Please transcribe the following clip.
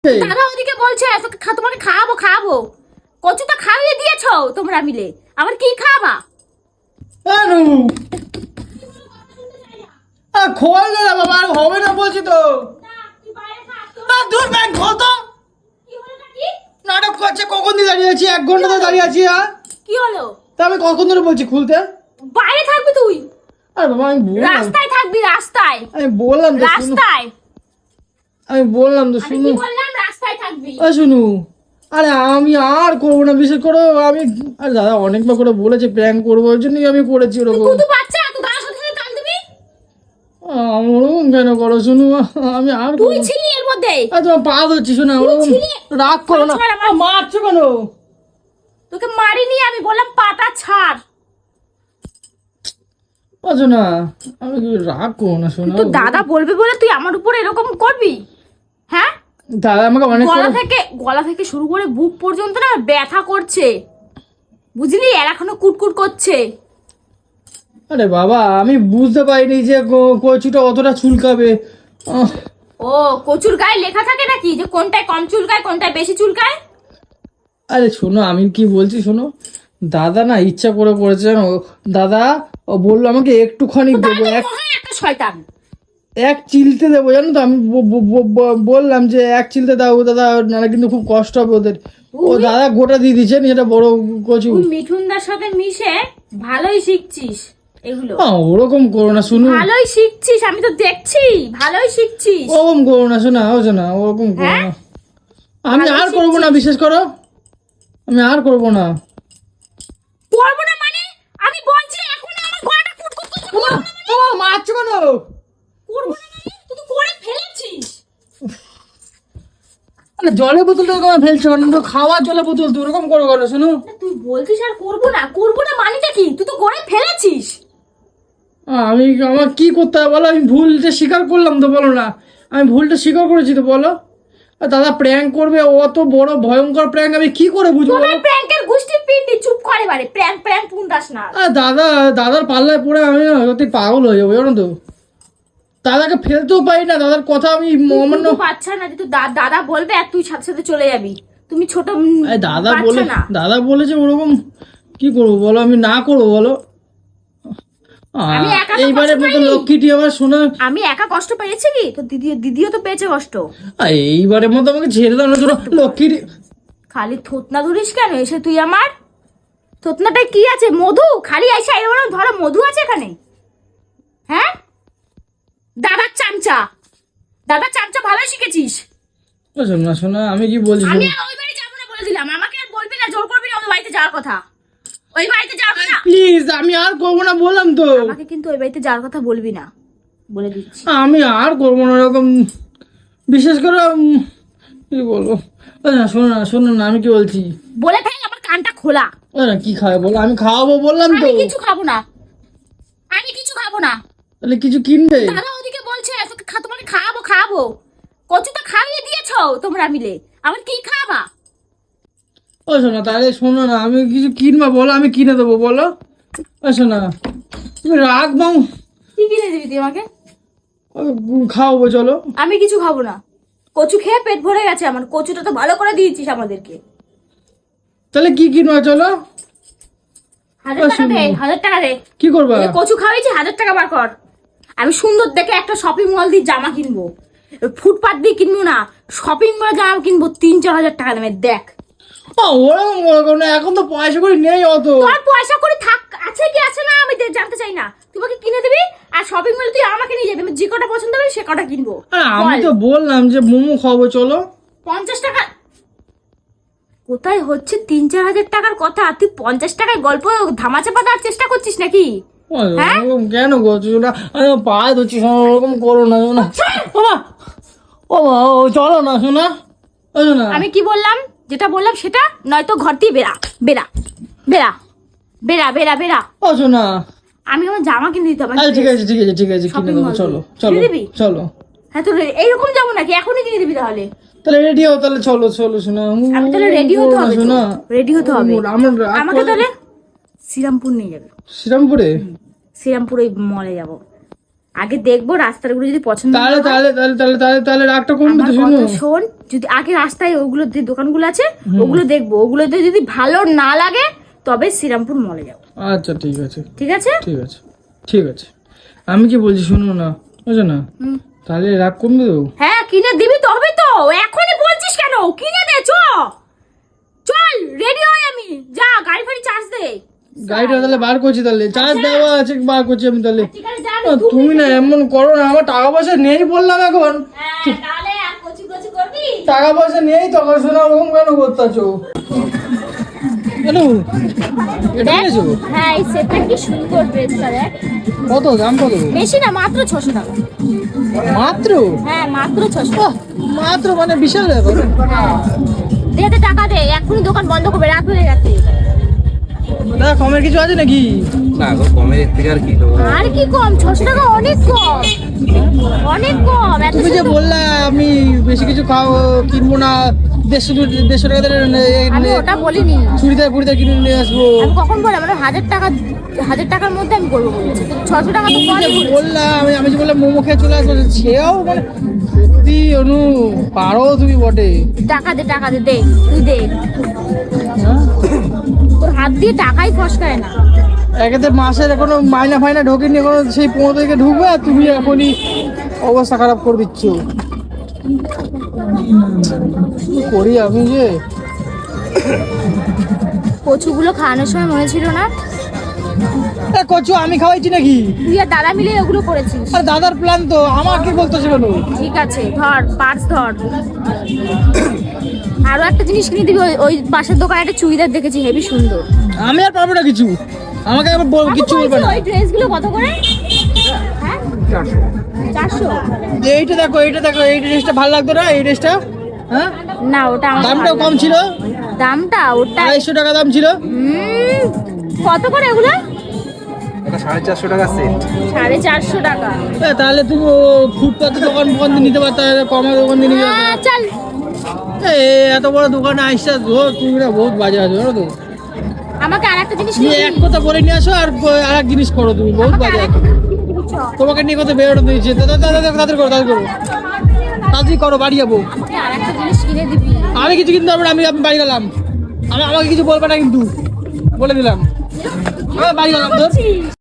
দাদা ওদিকে বলছে তোকে তোমাকে খাওয়াবো খাওয়াবো। কচু তো খাইয়ে দিয়েছো তোমরা মিলে, আবার কি খাওয়াবা? খোল না বাবা, আর হবে না বলছি তো। দূর ব্যাগ খোল তো। নাটক করছে, কখন দিয়ে দাঁড়িয়ে আছি? 1 ঘন্টা ধরে দাঁড়িয়ে আছি। কি হলো? তা আমি কখন ধরে বলছি খুলতে? বাইরে থাকবি তুই। আরে বাবা আমি বললাম, রাস্তায় থাকবি, রাস্তায়। আমি বললাম তো শুনো। রাস্তায় আমি বললাম তো আমি শুনো। কি বললাম? রাস্তায় থাকবি। শুনু, আরে আমি আর করবো না, বিশেষ করে আমি। আরে দাদা অনেকবার করে বলেছে প্র্যাঙ্ক করবো, ওই জন্যই আমি করেছি ওরকম। তুই বাচ্চা, তুই দাদার সাথে সাথে টান দিবি। ওরকম কেন করো শুনু? আমি আর তুই ছিলি এর মধ্যে। তোমার পা ধরছি শোনা, ওরকম রাগ করো না। মারছো কেন? তোকে মারিনি, আমি বললাম পাটা ছাড়। আচ্ছা না, আমি রাগ করো না শোনা। তো দাদা বলবে বলে তুই আমার উপর এরকম করবি? হ্যাঁ, দাদা আমাকে অনেক গলা থেকে শুরু করে বুক পর্যন্ত না ব্যথা করছে, বুঝলি? আর এখনো কুটকুট করছে। আরে বাবা আমি বুঝতে পারিনি যে কচুটা অতটা চুলকাবে। ও, কচুর গায়ে লেখা থাকে নাকি যে কোনটায় কম চুলকায় কোনটায় বেশি চুলকায়? আরে শোনো, আমি কি বলছি শোনো, দাদা না ইচ্ছা করে করেছে জানো। দাদা ও বললো আমাকে একটুখানি দেবো, একটা শয়তান। 1 চিলতে দেবো জানো তো। আমি বললাম যে 1 চিলতে দাও দাদা, নাহলে কিন্তু খুব কষ্ট হবে ওদের। ও দাদা গোটা দিয়ে দিচ্ছেন, এটা বড় কচু। তুই মিঠুনদার সাথে মিশে ভালোই শিখছিস এগুলো। ওরকম করো না শুনু। ভালোই শিখছিস, আমি তো দেখছি ভালোই শিখছিস। ওরকম করো না শোনা, হচ্ছে না ওরকম করো না। আমি আর করবো না, বিশেষ করো আমি আর করবো না। করবো না মানে? আমি বলছি এখন আমার গলাটা কুটকুট করছে। মারছো কেন? করবো না মানে? তুই তো করে ফেলেছিস। আরে জলের বোতলটা ওরকম ফেলছো কেন? তো খাওয়ার জলের বোতল তো ওরকম করো কেন শুনু? তুই বলছিস আর করবো না মানেটা কি? তুই তো করে ফেলেছিস। আমার কি করতে হবে বলো? আমি ভুলটা স্বীকার করলাম তো, বলো না আমি ভুলটা স্বীকার করেছি তো, বলো। আর দাদা প্র্যাঙ্ক করবে, অত বড় ভয়ঙ্কর প্র্যাঙ্ক আমি কি করে বুঝবো? তোমার প্র্যাঙ্কের গুষ্টির পিন্ডি চুপ করে বারে, প্র্যাঙ্ক পুন্ডাস না। দাদার পাল্লায় পড়ে আমি সত্যি পাগল হয়ে যাবো জানো তো। দাদাকে ফেলতেও পারি না, দাদার কথা আমি অমান্য। বাচ্চা না যে তুই দাদা বলবে আর তুই সাথে সাথে চলে যাবি। তুমি ছোট দাদা বাচ্চা বলে না। দাদা বলেছে ওরকম, কি করবো বলো? আমি না করবো বলো? এইবারে মতো লক্ষ্মীটি আমার শোনা। আমি একা কষ্ট পেয়েছি কি? তো দিদিও তো পেয়েছে কষ্ট। এইবারের মতো আমাকে ছেড়ে দাও না লক্ষ্মীটি। খালি থতনা ধরিস কেন এসে তুই আমার? থতনাটাই কি আছে? মধু? খালি এসে এরকম ধরো মধু আছে এখানে? হ্যাঁ, দাদার চামচা ভালো শিখেছিস। শোনা শোনা, আমি কি বলছি? আমি আর ওই বাড়ি যাবো না বলে দিলাম। আমাকে আর বলবি না, জোর করবি না ওই বাড়িতে যাওয়ার কথা। ওই বাড়িতে যাবো না প্লিজ, আমি আর করবো না বললাম তো। আমাকে কিন্তু ওই বাড়িতে যাওয়ার কথা বলবি না, বলে দিচ্ছি। আমি আর করবো না এরকম, বিশেষ করে কি বলবো? শোনো না আমি কি বলছি বলে থাক, আমার কানটা খোলা। কি খাবে বলো? আমি খাওয়াবো বললাম তো। আমি কিছু খাবো না। তাহলে কিছু কিনবে? দাদা ওদিকে বলছে তোকে তোমাকে খাওয়াবো। কচু তো খাইয়ে দিয়েছো তোমরা মিলে, আবার কি খাওয়াবা? শোনা তাহলে শোনো না, আমি কিছু কিনবা বলো, আমি কিনে দেবো বলো। শোনা তুমি রাগ মাও। কি কিনে দিবি তুই আমাকে? খাওয়াবো চলো। আমি কিছু খাবো না। কচু খেয়ে পেট ভরে গেছে আমার। কচুটা তো ভালো করে দিয়েছিস আমাদেরকে। তাহলে কি কিনবা চলো? 1000 টাকা দে। কি করবা? কচু খাওয়াইছি, 1000 টাকা বার কর। আমি সুন্দর দেখে একটা শপিং মল দিয়ে জামা কিনবো। ফুটপাত দিয়ে কিনবো না, শপিং মলে জামা কিনবো 3-4 হাজার টাকা দামের। দেখ ওরকম না, এখন তো পয়সা করে নেই অত। তোর পয়সা করে থাক, আছে কি আছে না আমি জানতে চাই না। তুই আমাকে কিনে দিবি আর শপিং মলে তুই আমাকে নিয়ে যাবি। আমি যে কটা পছন্দ হবে সে কটা কিনবো। আমি তো বললাম যে মোমো খাবো চলো। 50 টাকা কোথায় হচ্ছে? 3-4 হাজার টাকার কথা, তুই 50 টাকায় গল্প ধামাচাপা দেওয়ার চেষ্টা করছিস নাকি? কেন করছো না? পায়ে ধরছি, ওরকম করো না শোনা। চলো না শোনা। আমি কি বললাম? যেটা বললাম সেটা, নয়তো ঘর দিয়ে বেরা। শোনা আমি আমার জামা কিনে দিতে হবে। ঠিক আছে কিনে দেবো, চলো। হ্যাঁ তো এইরকম যাবো নাকি? এখনই কিনে দিবি তাহলে? তাহলে রেডি হও, তাহলে চলো শোনা। আমি তাহলে রেডি হতে হবে। আমাকে তাহলে শ্রীরামপুর নিয়ে যাবে। শ্রীরামপুরে মলে যাবো। আগে দেখবো রাস্তাগুলো যদি পছন্দ তাহলে হয়, তাহলে তাহলে তাহলে তাহলে তাহলে রাগটা কমবে তো, আমার শোনো। কথা শোন, যদি আগে রাস্তায় ওগুলো যে দোকানগুলো আছে ওগুলো দেখবো, ওগুলোতে যদি ভালো না লাগে তবে শ্রীরামপুর মলে যাবো। আচ্ছা ঠিক আছে, ঠিক আছে? ঠিক আছে, ঠিক আছে। আমি কি বলছি শোনো না, বুঝছো না, হুম। তাহলে রাগ কমবে তো। হ্যাঁ কিনে দিবি তো, হবে তো, এখনই বলছিস কেন? কিনে দে, চল রেডি হই আমি, যা গাড়ি ফাড়ি চার্জ দে। গাড়িটা তাহলে বার করছি, তাহলে চার্জ দেওয়া আছে, বার করছি আমি তাহলে। ঠিক আছে, যা। তুমি না এমন করো না, আমার টাকা পয়সা নেই বললাম এখন। হ্যাঁ, তাহলে আর কচি কচি করবি? টাকা পয়সা নেই তখন শোনা ওরকম কেন করতেছো? কেন এটা দেখ, নিয়েছো? হ্যাঁ এই সেটটা কি সুন্দর ড্রেসটা, দেখ। কত দাম কত? বেশি না, মাত্র 600 টাকা। মাত্র? হ্যাঁ মাত্র 600 বাহ, মাত্র মানে বিশাল ব্যাপার। হ্যাঁ দে দে, টাকা দে, এক্ষুনি দোকান বন্ধ করবে, রাত হয়ে গেছে। দাদা কমের কিছু আছে নাকি? না গো, কমের এর থেকে আর কি দেবো? আর কি কম? 600 টাকা অনেক কম, অনেক কম। এত তুমি যে সুন্দর- বললা আমি বেশি কিছু কিনবো না, 150 টাকা আমি ওটা বলিনি, চুড়িদার ফুড়িদার কিনে নিয়ে আসবো। আমি কখন বললাম? মানে 1000 টাকার মধ্যে আমি করবো বলেছি, 600 টাকা তো তুমি কমই যে বলেছি। বললাম আমি যে বললাম মোমো খেয়ে চলে আসবো, সেও মানে সত্যি অনু পারো তুমি বটে। টাকা দে, টাকা দে, দে তুই দে, হ্যাঁ? তোর হাত দিয়ে টাকাই ফসকায় না। একেতে মাসের এখনো মাইনা ফাইনা ঢোকেনি, এখনো সেই 15 তারিখে ঢুকবে আর তুমি এখনই অবস্থা খারাপ করে দিচ্ছ। কি করি আমি যে? কচুগুলো খাওয়ানোর সময় মনে ছিল না? এ কচু আমি খাওয়াইছি নাকি? তুই আর দাদা মিলে ওগুলো করেছিস। আর দাদার প্ল্যান তো, আমার কি বলতেছে কেন? ঠিক আছে, ধর পার্স ধর। আরো একটা জিনিস কিনে দিবি, ওই পাশের দোকানে একটা চুড়িদার দেখেছি, হেবি সুন্দর। আমি আর পারবো না কিছু, আমাকে আবার কিছু বলবে না। ওই ড্রেসগুলো কত করে? হ্যাঁ 400। এইটা দেখো, এইটা দেখো, এই ড্রেসটা ভালো লাগতো না, এই ড্রেসটা? হ্যাঁ, না ওটা আমার দামটাও ভালো কম লাগে। ছিল, দামটা ওটা 250 টাকা দাম ছিল। কত করে এগুলো? এটা 450 টাকা সেট। 450 টাকা। তাহলে তুমি ফুটপাতে দোকান বন্ধ নিতে পারতে, কমে দোকান দিয়ে নিতে হ্যাঁ, পারতে। চল। এত বড় দোকানে আইসা তুমি না বহুত বাজে আছো, জানো তো? আমাকে আরেকটা জিনিস তুমি কিনে এক দিবি। কথা বলে নিয়ে আসো আর আরেক জিনিস করো, তুমি বহুত আমাকে বাজে আরেকটা আছো। জিনিস কিনে দিবি, চ। তোমাকে নিয়ে কথা বেরোতে দিয়েছে, তাড়াতাড়ি করো, তাড়াতাড়ি করো, বাড়ি যাবো। আমাকে আরেকটা জিনিস কিনে দিবি। আমি কিছু কিনতে পারবো না, আমি বাড়ি গেলাম। আমাকে কিছু বলবে না কিন্তু, বলে দিলাম। আমি বাড়ি গেলাম তো।